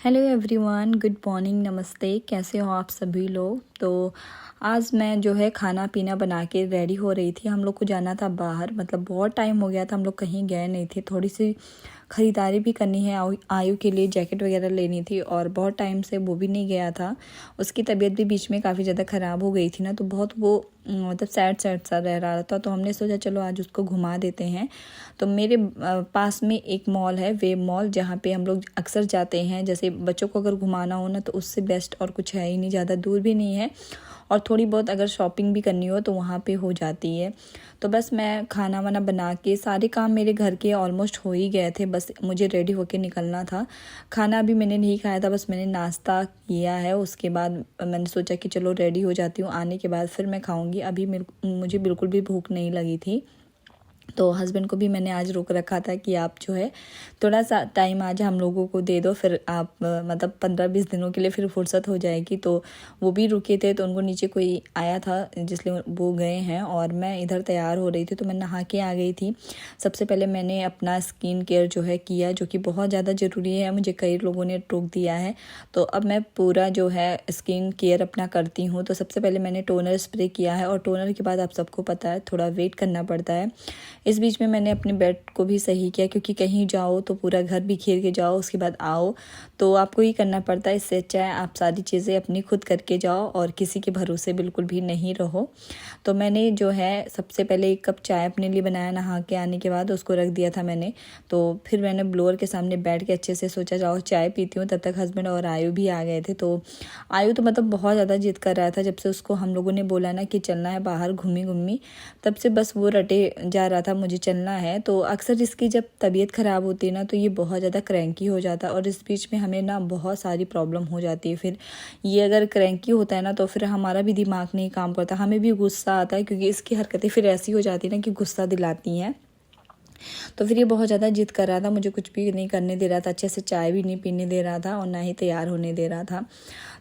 Hello everyone, good morning, नमस्ते। कैसे हो आप सभी लोग। तो आज मैं जो है खाना पीना बना के रेडी हो रही थी। हम लोग को जाना था बाहर, मतलब बहुत टाइम हो गया था हम लोग कहीं गए नहीं थे। थोड़ी सी ख़रीदारी भी करनी है, आयु के लिए जैकेट वगैरह लेनी थी और बहुत टाइम से वो भी नहीं गया था। उसकी तबीयत भी बीच में काफ़ी ज़्यादा ख़राब हो गई थी ना, तो बहुत वो मतलब सैड सैड सा रह रहा था। तो हमने सोचा चलो आज उसको घुमा देते हैं। तो मेरे पास में एक मॉल है, वेब मॉल, जहाँ पे हम लोग अक्सर जाते हैं। जैसे बच्चों को अगर घुमाना हो ना, तो उससे बेस्ट और कुछ है ही नहीं, ज़्यादा दूर भी नहीं है और थोड़ी बहुत अगर शॉपिंग भी करनी हो तो वहाँ पे हो जाती है। तो बस मैं खाना वाना बना के, सारे काम मेरे घर के ऑलमोस्ट हो ही गए थे, बस मुझे रेडी होके निकलना था। खाना अभी मैंने नहीं खाया था, बस मैंने नाश्ता किया है। उसके बाद मैंने सोचा कि चलो रेडी हो जाती हूँ, आने के बाद फिर मैं खाऊंगी। अभी मुझे बिल्कुल भी भूख नहीं लगी थी। तो हस्बैंड को भी मैंने आज रोक रखा था कि आप जो है थोड़ा सा टाइम आज हम लोगों को दे दो, फिर आप मतलब 15-20 दिनों के लिए फिर फुर्सत हो जाएगी। तो वो भी रुके थे, तो उनको नीचे कोई आया था जिसलिए वो गए हैं और मैं इधर तैयार हो रही थी। तो मैं नहा के आ गई थी। सबसे पहले मैंने अपना स्किन केयर जो है किया, जो कि बहुत ज़्यादा ज़रूरी है, मुझे कई लोगों ने टोक दिया है। तो अब मैं पूरा जो है स्किन केयर अपना करती हूँ। तो सबसे पहले मैंने टोनर स्प्रे किया है और टोनर के बाद आप सबको पता है थोड़ा वेट करना पड़ता है। इस बीच में मैंने अपने बेड को भी सही किया, क्योंकि कहीं जाओ तो पूरा घर बिखेर के जाओ, उसके बाद आओ, तो आपको ही करना पड़ता है। इससे अच्छा है आप सारी चीज़ें अपनी खुद करके जाओ और किसी के भरोसे बिल्कुल भी नहीं रहो। तो मैंने जो है सबसे पहले 1 कप चाय अपने लिए बनाया, नहा के आने के बाद उसको रख दिया था मैंने। तो फिर मैंने ब्लोअर के सामने बैठ के अच्छे से सोचा जाओ चाय पीती हूँ। तब तक हस्बैंड और आयु भी आ गए थे। तो आयु तो मतलब बहुत ज़्यादा जिद कर रहा था, जब से उसको हम लोगों ने बोला ना कि चलना है बाहर घूमी घूमी, तब से बस वो रटे जा रहा था मुझे चलना है। तो अक्सर इसकी जब तबीयत ख़राब होती है ना, तो ये बहुत ज़्यादा क्रैंकी हो जाता है और इस बीच में हमें ना बहुत सारी प्रॉब्लम हो जाती है। फिर ये अगर क्रैंकी होता है ना, तो फिर हमारा भी दिमाग नहीं काम करता, हमें भी गुस्सा आता है, क्योंकि इसकी हरकतें फिर ऐसी हो जाती है ना कि गुस्सा दिलाती हैं। तो फिर ये बहुत ज़्यादा जिद कर रहा था, मुझे कुछ भी नहीं करने दे रहा था, अच्छे से चाय भी नहीं पीने दे रहा था और ना ही तैयार होने दे रहा था।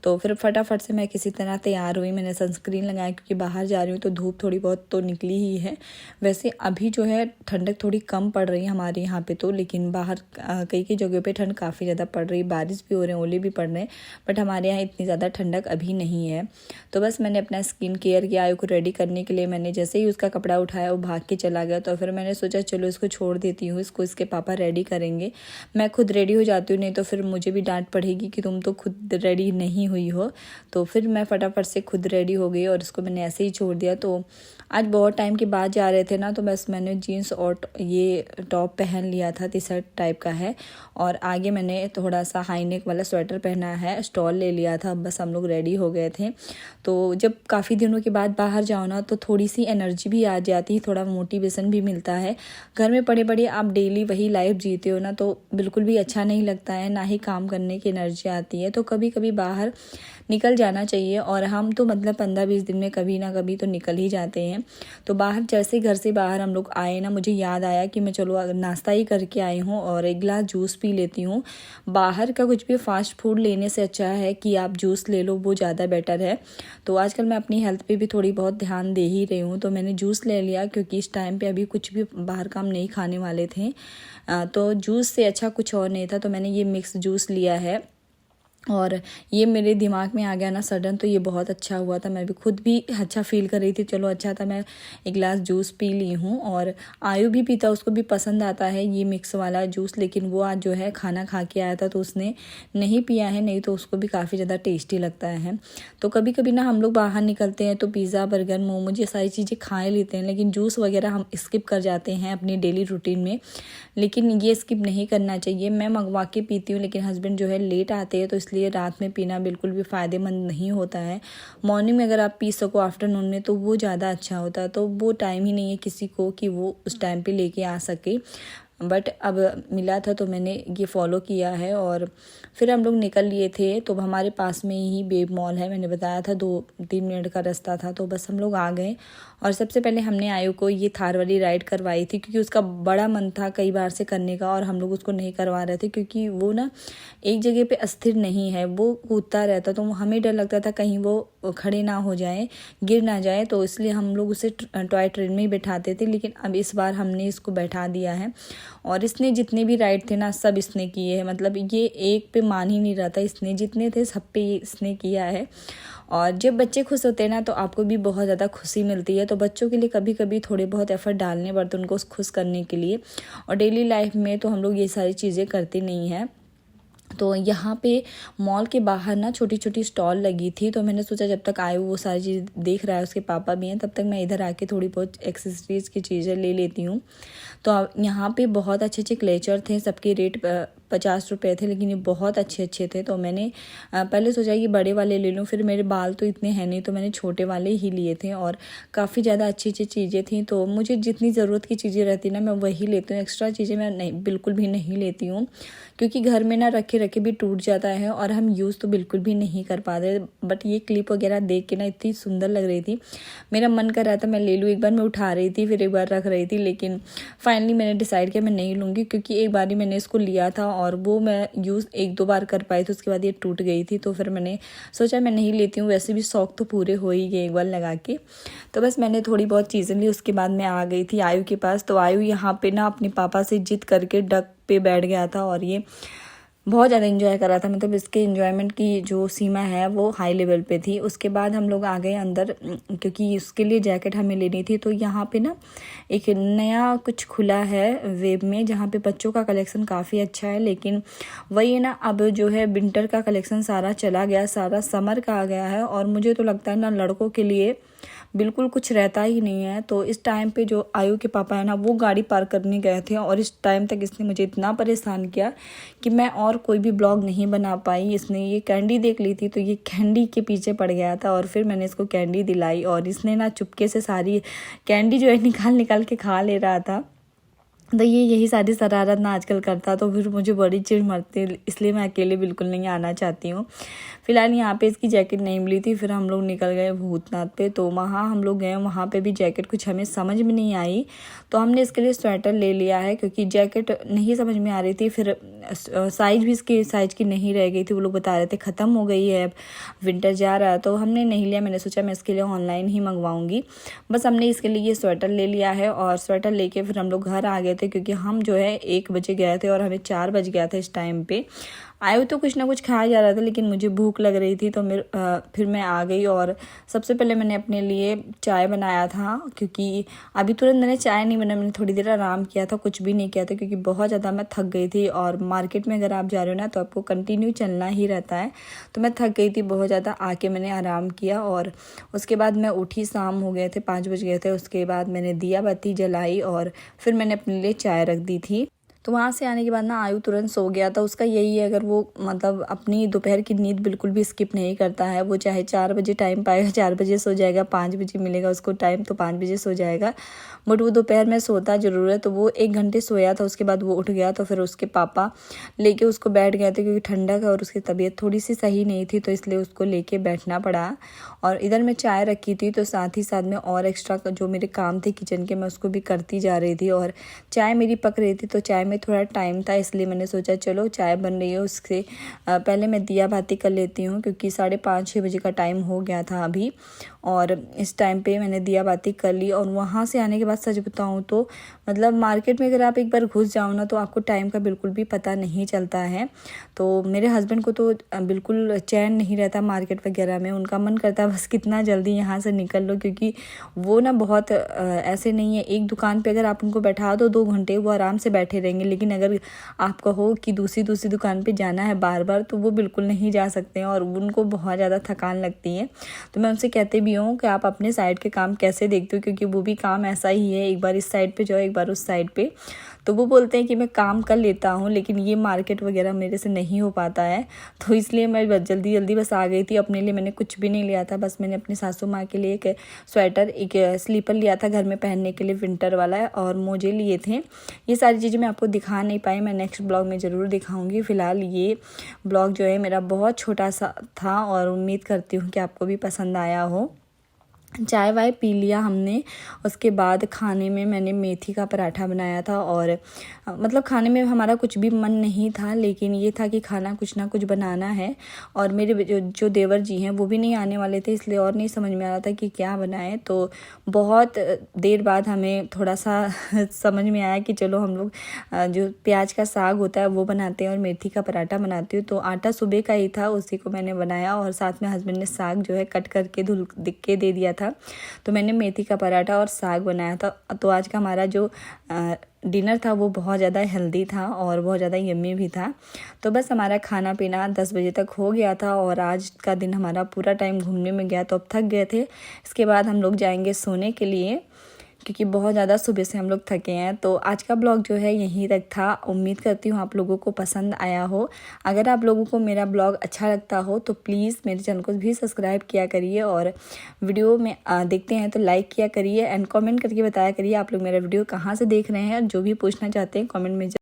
तो फिर फटाफट से मैं किसी तरह तैयार हुई। मैंने सनस्क्रीन लगाया, क्योंकि बाहर जा रही हूँ तो धूप थोड़ी बहुत तो निकली ही है। वैसे अभी जो है ठंडक थोड़ी कम पड़ रही है हमारे यहाँ पे तो, लेकिन बाहर कई कई जगहों पे ठंड काफ़ी ज़्यादा पड़ रही है, बारिश भी हो रहे हैं, ओले भी पड़ रहे हैं, बट हमारे यहाँ इतनी ज़्यादा ठंडक अभी नहीं है। तो बस मैंने अपना स्किन केयर किया। आयु को रेडी करने के लिए मैंने जैसे ही उसका कपड़ा उठाया, वो भाग के चला गया। तो फिर मैंने सोचा चलो इसको छोड़ देती हूँ, इसको इसके पापा रेडी करेंगे, मैं खुद रेडी हो जाती हूँ, नहीं तो फिर मुझे भी डांट पड़ेगी कि तुम तो खुद रेडी नहीं हुई हो। तो फिर मैं फटाफट से खुद रेडी हो गई और इसको मैंने ऐसे ही छोड़ दिया। तो आज बहुत टाइम के बाद जा रहे थे ना, तो बस मैंने जीन्स और ये टॉप पहन लिया था, टी शर्ट टाइप का है, और आगे मैंने थोड़ा सा हाई नेक वाला स्वेटर पहना है, स्टॉल ले लिया था। बस हम लोग रेडी हो गए थे। तो जब काफ़ी दिनों के बाद बाहर जाओ ना, तो थोड़ी सी एनर्जी भी आ जाती है, थोड़ा मोटिवेशन भी मिलता है। घर में पड़े पड़े आप डेली वही लाइफ जीते हो ना, तो बिल्कुल भी अच्छा नहीं लगता है, ना ही काम करने की एनर्जी आती है। तो कभी कभी बाहर निकल जाना चाहिए, और हम तो मतलब 15-20 दिन में कभी ना कभी तो निकल ही जाते हैं। तो बाहर जैसे घर से बाहर हम लोग आए ना, मुझे याद आया कि मैं चलो नाश्ता ही करके आई हूँ और एक गिलास जूस पी लेती हूँ। बाहर का कुछ भी फास्ट फूड लेने से अच्छा है कि आप जूस ले लो, वो ज़्यादा बेटर है। तो आजकल मैं अपनी हेल्थ पे भी थोड़ी बहुत ध्यान दे ही रही हूँ। तो मैंने जूस ले लिया, क्योंकि इस टाइम पे अभी कुछ भी बाहर का हम नहीं खाने वाले थे। तो जूस से अच्छा कुछ और नहीं था, तो मैंने ये मिक्स जूस लिया है और ये मेरे दिमाग में आ गया ना सडन, तो ये बहुत अच्छा हुआ था। मैं भी खुद भी अच्छा फील कर रही थी, चलो अच्छा था मैं एक गिलास जूस पी ली हूँ। और आयु भी पीता, उसको भी पसंद आता है ये मिक्स वाला जूस, लेकिन वो आज जो है खाना खा के आया था तो उसने नहीं पिया है, नहीं तो उसको भी काफ़ी ज़्यादा टेस्टी लगता है। तो कभी कभी ना हम लोग बाहर निकलते हैं तो पिज़्ज़ा, बर्गर, मोमोज, ये सारी चीज़ें खा लेते हैं, लेकिन जूस वगैरह हम स्किप कर जाते हैं अपनी डेली रूटीन में। लेकिन ये स्किप नहीं करना चाहिए। मैं मंगवा के पीती हूँ, लेकिन हस्बैंड जो है लेट आते हैं, तो इसलिए रात में पीना बिल्कुल भी फ़ायदेमंद नहीं होता है। मॉर्निंग में अगर आप पी सको आफ्टरनून में, तो वो ज़्यादा अच्छा होता है। तो वो टाइम ही नहीं है किसी को कि वो उस टाइम पे लेके आ सके, बट अब मिला था तो मैंने ये फ़ॉलो किया है। और फिर हम लोग निकल लिए थे। तो हमारे पास में ही बेब मॉल है, मैंने बताया था 2-3 मिनट का रास्ता था। तो बस हम लोग आ गए और सबसे पहले हमने आयु को ये थार वाली राइड करवाई थी, क्योंकि उसका बड़ा मन था कई बार से करने का, और हम लोग उसको नहीं करवा रहे थे, क्योंकि वो ना एक जगह पे अस्थिर नहीं है, वो कूदता रहता, तो हमें डर लगता था कहीं वो खड़े ना हो जाएं, गिर ना जाए, तो इसलिए हम लोग उसे टॉय ट्रेन में ही बैठाते थे। लेकिन अब इस बार हमने इसको बैठा दिया है और इसने जितने भी राइड थे ना सब इसने किए हैं। मतलब ये एक पे मान ही नहीं रहा था, इसने जितने थे सब पे इसने किया है। और जब बच्चे खुश होते हैं ना तो आपको भी बहुत ज़्यादा खुशी मिलती है। तो बच्चों के लिए कभी कभी थोड़े बहुत एफर्ट डालने पड़ते हैं उनको खुश करने के लिए। और डेली लाइफ में तो हम लोग ये सारी चीज़ें करते नहीं हैं। तो यहाँ पे मॉल के बाहर ना छोटी छोटी स्टॉल लगी थी, तो मैंने सोचा जब तक आयु वो सारी चीज़ देख रहा है, उसके पापा भी हैं, तब तक मैं इधर आके थोड़ी बहुत एक्सेसरीज़ की चीज़ें ले लेती हूँ। तो यहाँ पे बहुत अच्छे अच्छे क्लेचर थे, सबके रेट 50 रुपये थे, लेकिन ये बहुत अच्छे अच्छे थे। तो मैंने पहले सोचा कि बड़े वाले ले लूँ, फिर मेरे बाल तो इतने हैं नहीं, तो मैंने छोटे वाले ही लिए थे। और काफ़ी ज़्यादा अच्छी अच्छी चीज़ें थी, तो मुझे जितनी ज़रूरत की चीज़ें रहती ना मैं वही लेती हूँ। एक्स्ट्रा चीज़ें मैं नहीं, बिल्कुल भी नहीं लेती हूँ, क्योंकि घर में ना रखे रखे भी टूट जाता है और हम यूज़ तो बिल्कुल भी नहीं कर पाते। बट ये क्लिप वगैरह देख के ना इतनी सुंदर लग रही थी, मेरा मन कर रहा था मैं ले लूँ। एक बार मैं उठा रही थी, फिर एक बार रख रही थी, लेकिन फाइनली मैंने डिसाइड किया मैं नहीं लूँगी, क्योंकि एक बार ही मैंने इसको लिया था और वो मैं यूज़ 1-2 बार कर पाई थी, उसके बाद ये टूट गई थी। तो फिर मैंने सोचा मैं नहीं लेती हूँ, वैसे भी शौक तो पूरे हो ही गए एक बार लगा के। तो बस मैंने थोड़ी बहुत चीज़ें ली, उसके बाद मैं आ गई थी आयु के पास। तो आयु यहाँ पे ना अपने पापा से जिद करके डक पे बैठ गया था और ये बहुत ज़्यादा इन्जॉय कर रहा था। मतलब इसके इन्जॉयमेंट की जो सीमा है वो हाई लेवल पे थी। उसके बाद हम लोग आ गए अंदर, क्योंकि उसके लिए जैकेट हमें लेनी थी। तो यहाँ पे ना एक नया कुछ खुला है वेब में, जहाँ पे बच्चों का कलेक्शन काफ़ी अच्छा है। लेकिन वही है ना, अब जो है विंटर का कलेक्शन सारा चला गया, सारा समर का आ गया है। और मुझे तो लगता है ना लड़कों के लिए बिल्कुल कुछ रहता ही नहीं है। तो इस टाइम पे जो आयु के पापा है ना वो गाड़ी पार्क करने गए थे, और इस टाइम तक इसने मुझे इतना परेशान किया कि मैं और कोई भी ब्लॉग नहीं बना पाई। इसने ये कैंडी देख ली थी, तो ये कैंडी के पीछे पड़ गया था, और फिर मैंने इसको कैंडी दिलाई और इसने ना चुपके से सारी कैंडी जो है निकाल निकाल के खा ले रहा था। तो ये यही सारी शरारत ना आजकल करता, तो फिर मुझे बड़ी चिढ़ मरती, इसलिए मैं अकेले बिल्कुल नहीं आना चाहती हूँ। फिलहाल यहाँ पे इसकी जैकेट नहीं मिली थी, फिर हम लोग निकल गए भूतनाथ पे। तो वहाँ हम लोग गए, वहाँ पे भी जैकेट कुछ हमें समझ में नहीं आई, तो हमने इसके लिए स्वेटर ले लिया है, क्योंकि जैकेट नहीं समझ में आ रही थी। फिर साइज भी इसकी साइज की नहीं रह गई थी, वो लोग बता रहे थे ख़त्म हो गई है, अब विंटर जा रहा है। तो हमने नहीं लिया, मैंने सोचा मैं इसके लिए ऑनलाइन ही मंगवाऊँगी। बस हमने इसके लिए ये स्वेटर ले लिया है, और स्वेटर लेके फिर हम लोग घर आ गए थे, क्योंकि हम जो है 1 बजे गए थे और हमें 4 बज गया था इस टाइम पे। आयु तो कुछ ना कुछ खाया जा रहा था, लेकिन मुझे भूख लग रही थी, तो फिर मैं आ गई। और सबसे पहले मैंने अपने लिए चाय बनाया था, क्योंकि अभी तुरंत मैंने चाय नहीं बनाया, मैंने थोड़ी देर आराम किया था, कुछ भी नहीं किया था, क्योंकि बहुत ज़्यादा मैं थक गई थी। और मार्केट में अगर आप जा रहे हो ना तो आपको कंटिन्यू चलना ही रहता है, तो मैं थक गई थी बहुत ज़्यादा। आके मैंने आराम किया और उसके बाद मैं उठी, शाम हो गए थे, 5 बज गए थे। उसके बाद मैंने दिया बत्ती जलाई और फिर मैंने अपने लिए चाय रख दी थी। तो वहाँ से आने के बाद ना आयु तुरंत सो गया था। उसका यही है, अगर वो मतलब अपनी दोपहर की नींद बिल्कुल भी स्किप नहीं करता है, वो चाहे 4 बजे टाइम पाएगा 4 बजे सो जाएगा, 5 बजे मिलेगा उसको टाइम तो 5 बजे सो जाएगा, बट वो दोपहर में सोता ज़रूर है। तो वो 1 घंटे सोया था, उसके बाद वो उठ गया। तो फिर उसके पापा लेके उसको बैठ गए थे, क्योंकि ठंडक है और उसकी तबीयत थोड़ी सी सही नहीं थी, तो इसलिए उसको लेके बैठना पड़ा। और इधर मैं चाय रखी थी, तो साथ ही साथ में और एक्स्ट्रा जो मेरे काम थे किचन के, मैं उसको भी करती जा रही थी। और चाय मेरी पक रही थी, तो चाय में थोड़ा टाइम था, इसलिए मैंने सोचा चलो चाय बन रही है उससे पहले मैं दिया बाती कर लेती हूँ, क्योंकि 5:30-6 बजे का टाइम हो गया था अभी। और इस टाइम पे मैंने दिया बाती कर ली। और वहाँ से आने के बाद सच बताऊँ तो मतलब मार्केट में अगर आप एक बार घुस जाओ ना तो आपको टाइम का बिल्कुल भी पता नहीं चलता है। तो मेरे हस्बैंड को तो बिल्कुल चैन नहीं रहता मार्केट वगैरह में, उनका मन करता है बस कितना जल्दी यहाँ से निकल लो, क्योंकि वो ना बहुत ऐसे नहीं है, एक दुकान पे अगर आप उनको बैठा दो 2 घंटे वो आराम से बैठे रहेंगे, लेकिन अगर आप कहो कि दूसरी दुकान पे जाना है बार बार तो वो बिल्कुल नहीं जा सकते हैं, और उनको बहुत ज़्यादा थकान लगती है। तो मैं उनसे कहते भी हूँ कि आप अपने साइड के काम कैसे देखते हो, क्योंकि वो भी काम ऐसा ही है, एक बार इस साइड पे जाओ एक बार उस साइड पे। तो वो बोलते हैं कि मैं काम कर लेता हूँ, लेकिन ये मार्केट वगैरह मेरे से नहीं हो पाता है, तो इसलिए मैं बस जल्दी बस आ गई थी। अपने लिए मैंने कुछ भी नहीं लिया था, बस मैंने अपनी सासू माँ के लिए एक स्वेटर, एक स्लीपर लिया था घर में पहनने के लिए विंटर वाला, और मोजे लिए थे। ये सारी चीज़ें मैं आपको दिखा नहीं पाई, मैं नेक्स्ट ब्लॉग में ज़रूर दिखाऊंगी। फ़िलहाल ये ब्लॉग जो है मेरा बहुत छोटा सा था, और उम्मीद करती हूँ कि आपको भी पसंद आया हो। चाय वाय पी लिया हमने। उसके बाद खाने में मैंने मेथी का पराठा बनाया था और मतलब खाने में हमारा कुछ भी मन नहीं था, लेकिन ये था कि खाना कुछ ना कुछ बनाना है। और मेरे जो देवर जी हैं वो भी नहीं आने वाले थे, इसलिए और नहीं समझ में आ रहा था कि क्या बनाएं। तो बहुत देर बाद हमें थोड़ा सा समझ में आया कि चलो हम लोग जो प्याज का साग होता है वो बनाते हैं और मेथी का पराठा बनाती हूँ। तो आटा सुबह का ही था, उसी को मैंने बनाया और साथ में हस्बैंड ने साग जो है कट करके धुल के दे दिया था। तो मैंने मेथी का पराठा और साग बनाया था। तो आज का हमारा जो डिनर था वो बहुत ज़्यादा हेल्दी था और बहुत ज़्यादा यम्मी भी था। तो बस हमारा खाना पीना 10 बजे तक हो गया था और आज का दिन हमारा पूरा टाइम घूमने में गया। तो अब थक गए थे, इसके बाद हम लोग जाएंगे सोने के लिए, क्योंकि बहुत ज़्यादा सुबह से हम लोग थके हैं। तो आज का ब्लॉग जो है यहीं तक था। उम्मीद करती हूँ आप लोगों को पसंद आया हो। अगर आप लोगों को मेरा ब्लॉग अच्छा लगता हो तो प्लीज़ मेरे चैनल को भी सब्सक्राइब किया करिए और वीडियो में देखते हैं तो लाइक किया करिए एंड कमेंट करके बताया करिए आप लोग मेरा वीडियो कहाँ से देख रहे हैं। और जो भी पूछना चाहते हैं कमेंट में